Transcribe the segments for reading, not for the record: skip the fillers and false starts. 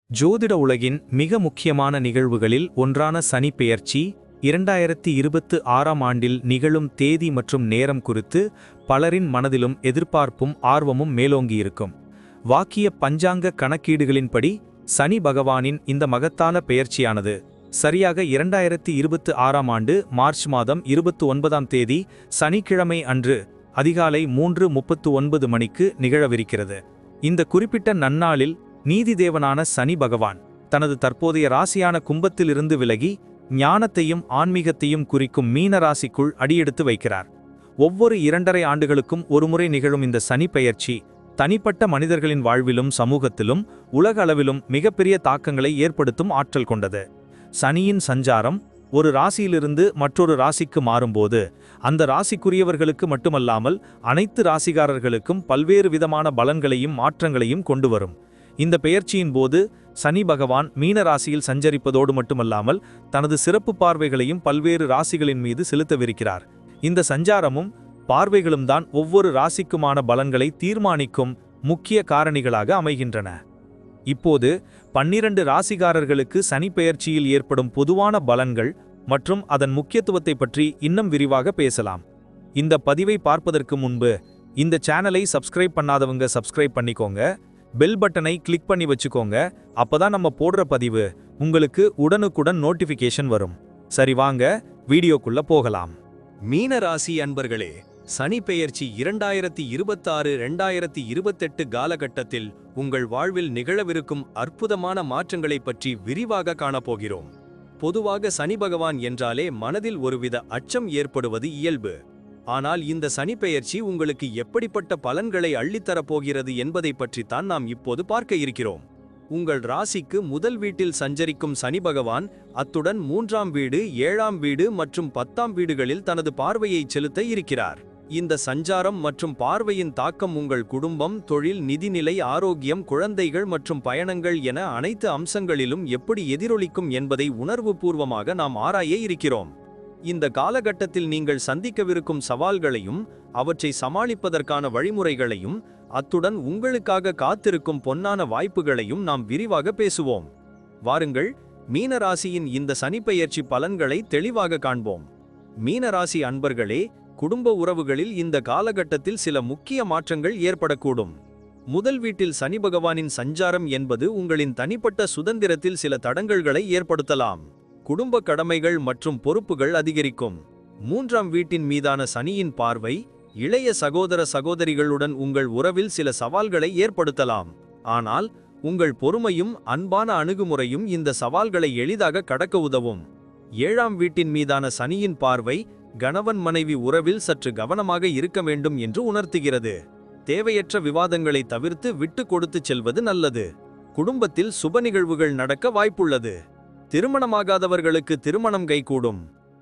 ஜோதிட உலகின் மிக முக்கியமான நிகழ்வுகளில் ஒன்றான சனி பெயர்ச்சி 2026ஆம் ஆண்டில் நிகழும் தேதி மற்றும் நேரம் குறித்து பலரின் மனதிலும் எதிர்பார்ப்பும் ஆர்வமும் மேலோங்கியிருக்கும். வாக்கிய பஞ்சாங்க கணக்கீடுகளின்படி சனி பகவானின் இந்த மகத்தான பெயர்ச்சியானது சரியாக 2026ஆம் ஆண்டு மார்ச் மாதம் 29ஆம் தேதி சனிக்கிழமை அன்று அதிகாலை 3:39 மணிக்கு நிகழவிருக்கிறது. இந்த குறிப்பிட்ட நன்னாளில் நீதிதேவனான சனி பகவான் தனது தற்போதைய ராசியான கும்பத்திலிருந்து விலகி ஞானத்தையும் ஆன்மீகத்தையும் குறிக்கும் மீன ராசிக்குள் அடியெடுத்து வைக்கிறார். ஒவ்வொரு 2.5 ஆண்டுகளுக்கும் ஒருமுறை நிகழும் இந்த சனி பெயர்ச்சி தனிப்பட்ட மனிதர்களின் வாழ்விலும் சமூகத்திலும் உலக அளவிலும் மிகப்பெரிய தாக்கங்களை ஏற்படுத்தும் ஆற்றல் கொண்டது. சனியின் சஞ்சாரம் ஒரு ராசியிலிருந்து மற்றொரு ராசிக்கு மாறும்போது அந்த ராசிக்குரியவர்களுக்கு மட்டுமல்லாமல் அனைத்து ராசிகாரர்களுக்கும் பல்வேறு விதமான பலன்களையும் மாற்றங்களையும் கொண்டு வரும். இந்த பெயர்ச்சியின் போது சனி பகவான் மீன ராசியில் சஞ்சரிப்பதோடு மட்டுமல்லாமல் தனது சிறப்பு பார்வைகளையும் பல்வேறு ராசிகளின் மீது செலுத்தவிருக்கிறார். இந்த சஞ்சாரமும் பார்வைகளும் தான் ஒவ்வொரு ராசிக்குமான பலன்களை தீர்மானிக்கும் முக்கிய காரணிகளாக அமைகின்றன. இப்போது 12 ராசிகாரர்களுக்கு சனி பெயர்ச்சியில் ஏற்படும் பொதுவான பலன்கள் மற்றும் அதன் முக்கியத்துவத்தை பற்றி இன்னும் விரிவாக பேசலாம். இந்த பதிவை பார்ப்பதற்கு முன்பு இந்த சேனலை சப்ஸ்கிரைப் பண்ணாதவங்க சப்ஸ்கிரைப் பண்ணிக்கோங்க, பெல் பட்டனை கிளிக் பண்ணி வச்சுக்கோங்க. அப்பதான் நம்ம போடுற பதிவு உங்களுக்கு உடனுக்குடன் நோட்டிஃபிகேஷன் வரும். சரி, வாங்க வீடியோக்குள்ள போகலாம். மீன ராசி அன்பர்களே, சனி பெயர்ச்சி 2026-2028 காலகட்டத்தில் உங்கள் வாழ்வில் நிகழவிருக்கும் அற்புதமான மாற்றங்களைப் பற்றி விரிவாக காணப்போகிறோம். பொதுவாக சனி பகவான் என்றாலே மனதில் ஒருவித அச்சம் ஏற்படுவது இயல்பு. ஆனால் இந்த சனி பெயர்ச்சி உங்களுக்கு எப்படிப்பட்ட பலன்களை அள்ளித்தரப்போகிறது என்பதை பற்றித்தான் நாம் இப்போது பார்க்க இருக்கிறோம். உங்கள் ராசிக்கு முதல் வீட்டில் சஞ்சரிக்கும் சனி பகவான் அத்துடன் 3ஆம் வீடு, 7ஆம் வீடு மற்றும் 10ஆம் வீடுகளில் தனது பார்வையை செலுத்த இருக்கிறார். இந்த சஞ்சாரம் மற்றும் பார்வையின் தாக்கம் உங்கள் குடும்பம், தொழில், நிதிநிலை, ஆரோக்கியம், குழந்தைகள் மற்றும் பயணங்கள் என அனைத்து அம்சங்களிலும் எப்படி எதிரொலிக்கும் என்பதை உணர்வுபூர்வமாக நாம் ஆராய இருக்கிறோம். இந்த காலகட்டத்தில் நீங்கள் சந்திக்கவிருக்கும் சவால்களையும் அவற்றை சமாளிப்பதற்கான வழிமுறைகளையும் அத்துடன் உங்களுக்காக காத்திருக்கும் பொன்னான வாய்ப்புகளையும் நாம் விரிவாக பேசுவோம். வாருங்கள், மீனராசியின் இந்த சனிப்பெயர்ச்சி பலன்களை தெளிவாக காண்போம். மீனராசி அன்பர்களே, குடும்ப உறவுகளில் இந்த காலகட்டத்தில் சில முக்கிய மாற்றங்கள் ஏற்படக்கூடும். முதல் வீட்டில் சனி பகவானின் சஞ்சாரம் என்பது உங்களின் தனிப்பட்ட சுதந்திரத்தில் சில தடங்கல்களை ஏற்படுத்தலாம். குடும்ப கடமைகள் மற்றும் பொறுப்புகள் அதிகரிக்கும். 3ஆம் வீட்டின் மீதான சனியின் பார்வை இளைய சகோதர சகோதரிகளுடன் உங்கள் உறவில் சில சவால்களை ஏற்படுத்தலாம். ஆனால் உங்கள் பொறுமையும் அன்பான அணுகுமுறையும் இந்த சவால்களை எளிதாக கடக்க உதவும். 7ஆம் வீட்டின் மீதான சனியின் பார்வை கணவன் மனைவி உறவில் சற்று கவனமாக இருக்க வேண்டும் என்று உணர்த்துகிறது. தேவையற்ற விவாதங்களை தவிர்த்து விட்டு கொடுத்து செல்வது நல்லது. குடும்பத்தில் சுப நிகழ்வுகள் நடக்க வாய்ப்புள்ளது. திருமணமாகாதவர்களுக்கு திருமணம் கைகூடும்.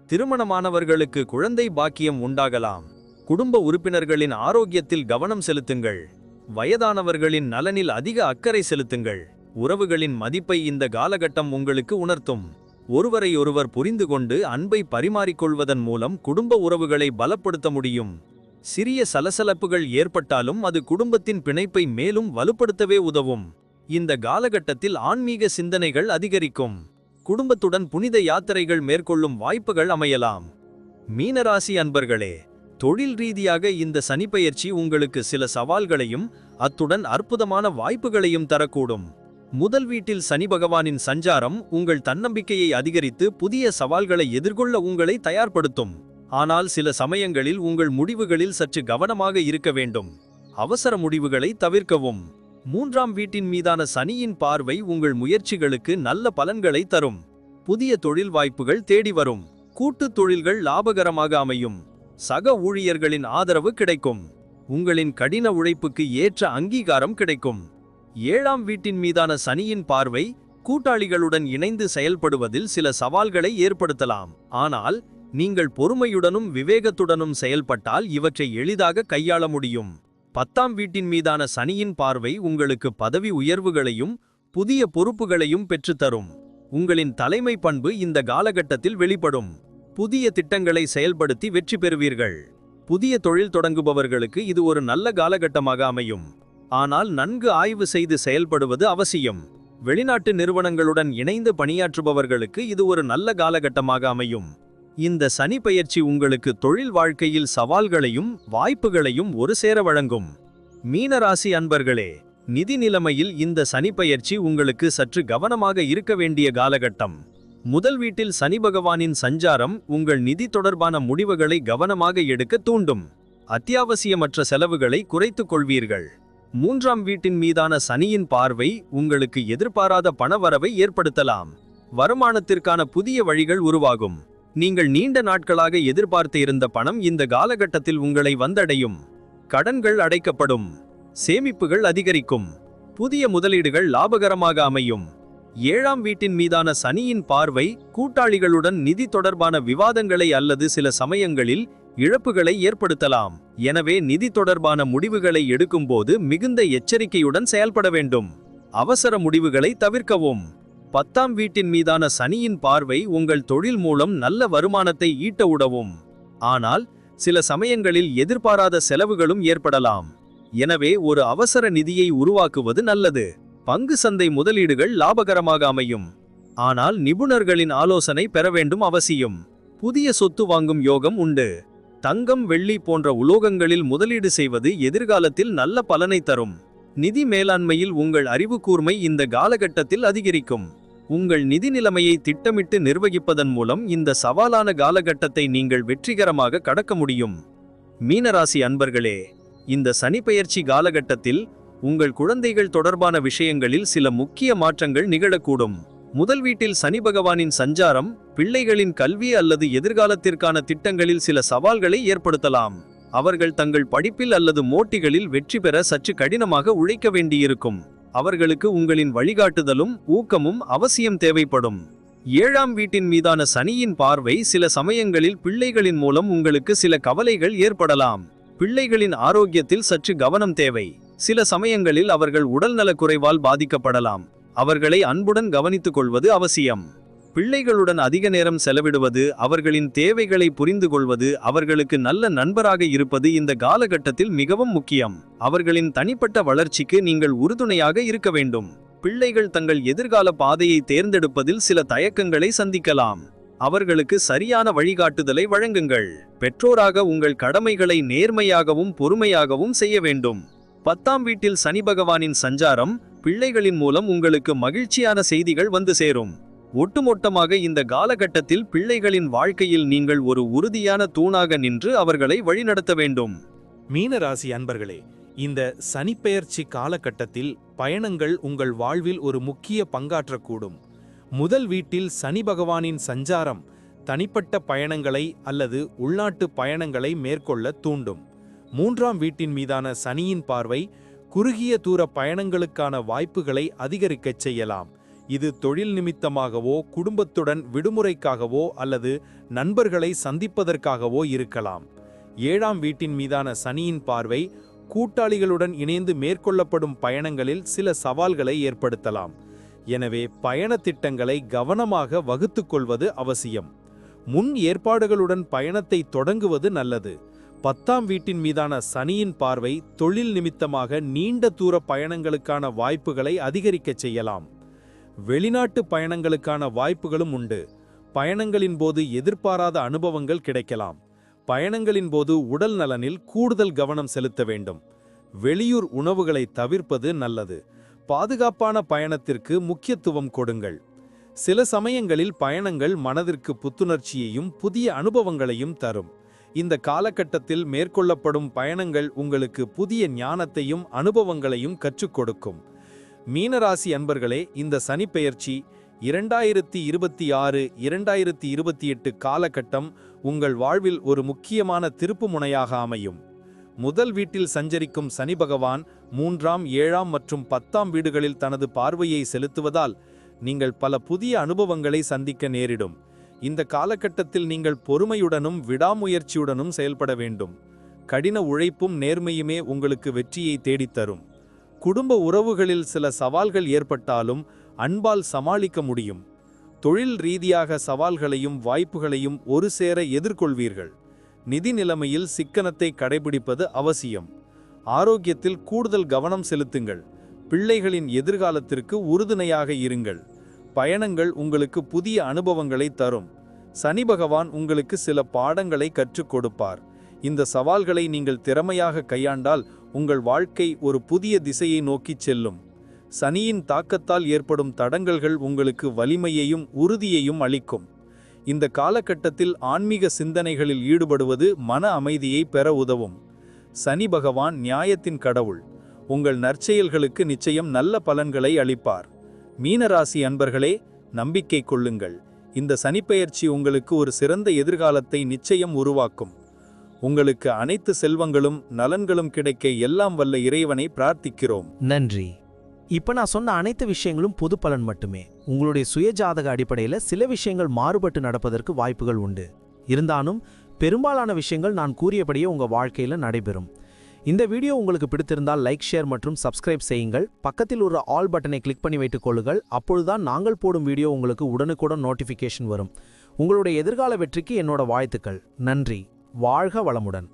திருமணமானவர்களுக்கு குழந்தை பாக்கியம் உண்டாகலாம். குடும்ப உறுப்பினர்களின் ஆரோக்கியத்தில் கவனம் செலுத்துங்கள். வயதானவர்களின் நலனில் அதிக அக்கறை செலுத்துங்கள். உறவுகளின் மதிப்பை இந்த காலகட்டம் உங்களுக்கு உணர்த்தும். ஒருவரையொருவர் புரிந்து கொண்டு அன்பை பரிமாறிக்கொள்வதன் மூலம் குடும்ப உறவுகளை பலப்படுத்த முடியும். சிறிய சலசலப்புகள் ஏற்பட்டாலும் அது குடும்பத்தின் பிணைப்பை மேலும் வலுப்படுத்தவே உதவும். இந்த காலகட்டத்தில் ஆன்மீக சிந்தனைகள் அதிகரிக்கும். குடும்பத்துடன் புனித யாத்திரைகள் மேற்கொள்ளும் வாய்ப்புகள் அமையலாம். மீனராசி அன்பர்களே, தொழில் ரீதியாக இந்த சனிப்பெயர்ச்சி உங்களுக்கு சில சவால்களையும் அத்துடன் அற்புதமான வாய்ப்புகளையும் தரக்கூடும். முதல் வீட்டில் சனி பகவானின் சஞ்சாரம் உங்கள் தன்னம்பிக்கையை அதிகரித்து புதிய சவால்களை எதிர்கொள்ள உங்களை தயார்படுத்தும். ஆனால் சில சமயங்களில் உங்கள் முடிவுகளில் சற்று கவனமாக இருக்க வேண்டும். அவசர முடிவுகளை தவிர்க்கவும். 3ஆம் வீட்டின் மீதான சனியின் பார்வை உங்கள் முயற்சிகளுக்கு நல்ல பலன்களை தரும். புதிய தொழில் வாய்ப்புகள் தேடி வரும். கூட்டுத் தொழில்கள் லாபகரமாக அமையும். சக ஊழியர்களின் ஆதரவு கிடைக்கும். உங்களின் கடின உழைப்புக்கு ஏற்ற அங்கீகாரம் கிடைக்கும். 7ஆம் வீட்டின் மீதான சனியின் பார்வை கூட்டாளிகளுடன் இணைந்து செயல்படுவதில் சில சவால்களை ஏற்படுத்தலாம். ஆனால் நீங்கள் பொறுமையுடனும் விவேகத்துடனும் செயல்பட்டால் இவற்றை எளிதாக கையாள முடியும். 10ஆம் வீட்டின் மீதான சனியின் பார்வை உங்களுக்கு பதவி உயர்வுகளையும் புதிய பொறுப்புகளையும் பெற்றுத்தரும். உங்களின் தலைமை பண்பு இந்த காலகட்டத்தில் வெளிப்படும். புதிய திட்டங்களை செயல்படுத்தி வெற்றி பெறுவீர்கள். புதிய தொழில் தொடங்குபவர்களுக்கு இது ஒரு நல்ல காலகட்டமாக அமையும். ஆனால் நன்கு ஆய்வு செய்து செயல்படுவது அவசியம். வெளிநாட்டு நிறுவனங்களுடன் இணைந்து பணியாற்றுபவர்களுக்கு இது ஒரு நல்ல காலகட்டமாக அமையும். இந்த சனி பெயர்ச்சி உங்களுக்கு தொழில் வாழ்க்கையில் சவால்களையும் வாய்ப்புகளையும் ஒரு சேர வழங்கும். மீனராசி அன்பர்களே, நிதி நிலைமையில் இந்த சனி பெயர்ச்சி உங்களுக்கு சற்று கவனமாக இருக்க வேண்டிய காலகட்டம். முதல் வீட்டில் சனி பகவானின் சஞ்சாரம் உங்கள் நிதி தொடர்பான முடிவுகளை கவனமாக எடுக்க தூண்டும். அத்தியாவசியமற்ற செலவுகளை குறைத்துக் கொள்வீர்கள். மூன்றாம் வீட்டின் மீதான சனியின் பார்வை உங்களுக்கு எதிர்பாராத பணவரவை ஏற்படுத்தலாம். வருமானத்திற்கான புதிய வழிகள் உருவாகும். நீங்கள் நீண்ட நாட்களாக எதிர்பார்த்து இருந்த பணம் இந்த காலகட்டத்தில் உங்களை வந்தடையும். கடன்கள் அடைக்கப்படும். சேமிப்புகள் அதிகரிக்கும். புதிய முதலீடுகள் லாபகரமாக அமையும். ஏழாம் வீட்டின் மீதான சனியின் பார்வை கூட்டாளிகளுடன் நிதி தொடர்பான விவாதங்களை அல்லது சில சமயங்களில் இழப்புகளை ஏற்படுத்தலாம். எனவே நிதி தொடர்பான முடிவுகளை எடுக்கும்போது மிகுந்த எச்சரிக்கையுடன் செயல்பட வேண்டும். அவசர முடிவுகளை தவிர்க்கவும். 10ஆம் வீட்டின் மீதான சனியின் பார்வை உங்கள் தொழில் மூலம் நல்ல வருமானத்தை ஈட்ட உதவும். ஆனால் சில சமயங்களில் எதிர்பாராத செலவுகளும் ஏற்படலாம். எனவே ஒரு அவசர நிதியை உருவாக்குவது நல்லது. பங்கு சந்தை முதலீடுகள் லாபகரமாக அமையும். ஆனால் நிபுணர்களின் ஆலோசனை பெற வேண்டும் அவசியம். புதிய சொத்து வாங்கும் யோகம் உண்டு. தங்கம் வெள்ளி போன்ற உலோகங்களில் முதலீடு செய்வது எதிர்காலத்தில் நல்ல பலனை தரும். நிதி மேலாண்மையில் உங்கள் அறிவு கூர்மை இந்த காலகட்டத்தில் அதிகரிக்கும். உங்கள் நிதி நிலைமையை திட்டமிட்டு நிர்வகிப்பதன் மூலம் இந்த சவாலான காலகட்டத்தை நீங்கள் வெற்றிகரமாக கடக்க முடியும். மீனராசி அன்பர்களே, இந்த சனிப்பெயர்ச்சி காலகட்டத்தில் உங்கள் குழந்தைகள் தொடர்பான விஷயங்களில் சில முக்கிய மாற்றங்கள் நிகழக்கூடும். முதல் வீட்டில் சனி பகவானின் சஞ்சாரம் பிள்ளைகளின் கல்வி அல்லது எதிர்காலத்திற்கான திட்டங்களில் சில சவால்களை ஏற்படுத்தலாம். அவர்கள் தங்கள் படிப்பில் அல்லது போட்டிகளில் வெற்றி பெற சற்று கடினமாக உழைக்க வேண்டியிருக்கும். அவர்களுக்கு உங்களின் வழிகாட்டுதலும் ஊக்கமும் அவசியம் தேவைப்படும். ஏழாம் வீட்டின் மீதான சனியின் பார்வை சில சமயங்களில் பிள்ளைகளின் மூலம் உங்களுக்கு சில கவலைகள் ஏற்படலாம். பிள்ளைகளின் ஆரோக்கியத்தில் சற்று கவனம் தேவை. சில சமயங்களில் அவர்கள் உடல்நலக் குறைவால் பாதிக்கப்படலாம். அவர்களை அன்புடன் கவனித்துக் கொள்வது அவசியம். பிள்ளைகளுடன் அதிக நேரம் செலவிடுவது, அவர்களின் தேவைகளை புரிந்து கொள்வது, அவர்களுக்கு நல்ல நண்பராக இருப்பது இந்த காலகட்டத்தில் மிகவும் முக்கியம். அவர்களின் தனிப்பட்ட வளர்ச்சிக்கு நீங்கள் உறுதுணையாக இருக்க வேண்டும். பிள்ளைகள் தங்கள் எதிர்கால பாதையை தேர்ந்தெடுப்பதில் சில தயக்கங்களை சந்திக்கலாம். அவர்களுக்கு சரியான வழிகாட்டுதலை வழங்குங்கள். பெற்றோராக உங்கள் கடமைகளை நேர்மையாகவும் பொறுமையாகவும் செய்ய வேண்டும். 10ஆம் வீட்டில் சனி பகவானின் சஞ்சாரம் பிள்ளைகளின் மூலம் உங்களுக்கு மகிழ்ச்சியான செய்திகள் வந்து சேரும். ஒட்டுமொத்தமாக இந்த காலகட்டத்தில் பிள்ளைகளின் வாழ்க்கையில் நீங்கள் ஒரு உறுதியான தூணாக நின்று அவர்களை வழிநடத்த வேண்டும். மீனராசி அன்பர்களே, இந்த சனிப்பெயர்ச்சி காலகட்டத்தில் பயணங்கள் உங்கள் வாழ்வில் ஒரு முக்கிய பங்காற்றக்கூடும். முதல் வீட்டில் சனி பகவானின் சஞ்சாரம் தனிப்பட்ட பயணங்களை அல்லது உள்நாட்டு பயணங்களை மேற்கொள்ள தூண்டும். 3ஆம் வீட்டின் மீதான சனியின் பார்வை குறுகிய தூர பயணங்களுக்கான வாய்ப்புகளை அதிகரிக்கச் செய்யலாம். இது தொழில் நிமித்தமாகவோ குடும்பத்துடன் விடுமுறைக்காகவோ அல்லது நண்பர்களை சந்திப்பதற்காகவோ இருக்கலாம். 7ஆம் வீட்டின் மீதான சனியின் பார்வை கூட்டாளிகளுடன் இணைந்து மேற்கொள்ளப்படும் பயணங்களில் சில சவால்களை ஏற்படுத்தலாம். எனவே பயண திட்டங்களை கவனமாக வகுத்துக்கொள்வது அவசியம். முன் ஏற்பாடுகளுடன் பயணத்தை தொடங்குவது நல்லது. 10ஆம் வீட்டின் மீதான சனியின் பார்வை தொழில் நிமித்தமாக நீண்ட தூர பயணங்களுக்கான வாய்ப்புகளை அதிகரிக்கச் செய்யலாம். வெளிநாட்டு பயணங்களுக்கான வாய்ப்புகளும் உண்டு. பயணங்களின் போது எதிர்பாராத அனுபவங்கள் கிடைக்கலாம். பயணங்களின் போது உடல் நலனில் கூடுதல் கவனம் செலுத்த வேண்டும். வெளியூர் உணவுகளை தவிர்ப்பது நல்லது. பாதுகாப்பான பயணத்திற்கு முக்கியத்துவம் கொடுங்கள். சில சமயங்களில் பயணங்கள் மனதிற்கு புத்துணர்ச்சியையும் புதிய அனுபவங்களையும் தரும். இந்த காலகட்டத்தில் மேற்கொள்ளப்படும் பயணங்கள் உங்களுக்கு புதிய ஞானத்தையும் அனுபவங்களையும் கற்றுக் கொடுக்கும். மீனராசி அன்பர்களே, இந்த சனிப்பெயர்ச்சி 2026-2028 காலகட்டம் உங்கள் வாழ்வில் ஒரு முக்கியமான திருப்பு முனையாக அமையும். முதல் வீட்டில் சஞ்சரிக்கும் சனி பகவான் 3ஆம் 7ஆம் மற்றும் 10ஆம் வீடுகளில் தனது பார்வையை செலுத்துவதால் நீங்கள் பல புதிய அனுபவங்களை சந்திக்க நேரிடும். இந்த காலகட்டத்தில் நீங்கள் பொறுமையுடனும் விடாமுயற்சியுடனும் செயல்பட வேண்டும். கடின உழைப்பும் நேர்மையுமே உங்களுக்கு வெற்றியை தேடித்தரும். குடும்ப உறவுகளில் சில சவால்கள் ஏற்பட்டாலும் அன்பால் சமாளிக்க முடியும். தொழில் ரீதியாக சவால்களையும் வாய்ப்புகளையும் ஒரு சேர எதிர்கொள்வீர்கள். நிதி நிலைமையில் சிக்கனத்தை கடைபிடிப்பது அவசியம். ஆரோக்கியத்தில் கூடுதல் கவனம் செலுத்துங்கள். பிள்ளைகளின் எதிர்காலத்திற்கு உறுதுணையாக இருங்கள். பயணங்கள் உங்களுக்கு புதிய அனுபவங்களை தரும். சனி பகவான் உங்களுக்கு சில பாடங்களை கற்றுக் கொடுப்பார். இந்த சவால்களை நீங்கள் திறமையாக கையாண்டால் உங்கள் வாழ்க்கை ஒரு புதிய திசையை நோக்கிச் செல்லும். சனியின் தாக்கத்தால் ஏற்படும் தடங்கல்கள் உங்களுக்கு வலிமையையும் உறுதியையும் அளிக்கும். இந்த காலகட்டத்தில் ஆன்மீக சிந்தனைகளில் ஈடுபடுவது மன அமைதியை பெற உதவும். சனி பகவான் நியாயத்தின் கடவுள். உங்கள் நற்செயல்களுக்கு நிச்சயம் நல்ல பலன்களை அளிப்பார். மீனராசி அன்பர்களே, நம்பிக்கை கொள்ளுங்கள். இந்த சனிப்பெயர்ச்சி உங்களுக்கு ஒரு சிறந்த எதிர்காலத்தை நிச்சயம் உருவாக்கும். உங்களுக்கு அனைத்து செல்வங்களும் நலன்களும் கிடைக்க எல்லாம் வல்ல இறைவனை பிரார்த்திக்கிறோம். நன்றி. இப்ப நான் சொன்ன அனைத்து விஷயங்களும் பொது பலன் மட்டுமே. உங்களுடைய சுயஜாதக அடிப்படையில் சில விஷயங்கள் மாறுபட்டு நடப்பதற்கு வாய்ப்புகள் உண்டு. இருந்தாலும் பெரும்பாலான விஷயங்கள் நான் கூறியபடியே உங்க வாழ்க்கையில நடைபெறும். இந்த வீடியோ உங்களுக்கு பிடித்திருந்தால் லைக், ஷேர் மற்றும் சப்ஸ்கிரைப் செய்யுங்கள். பக்கத்தில் ஒரு ஆல் பட்டனை கிளிக் பண்ணி வைத்துக் கொள்ளுங்கள். அப்பொழுதுதான் நாங்கள் போடும் வீடியோ உங்களுக்கு உடனுக்குடன் நோட்டிஃபிகேஷன் வரும். உங்களுடைய எதிர்கால வெற்றிக்கு என்னோட வாழ்த்துக்கள். நன்றி. வாழ்க வளமுடன்.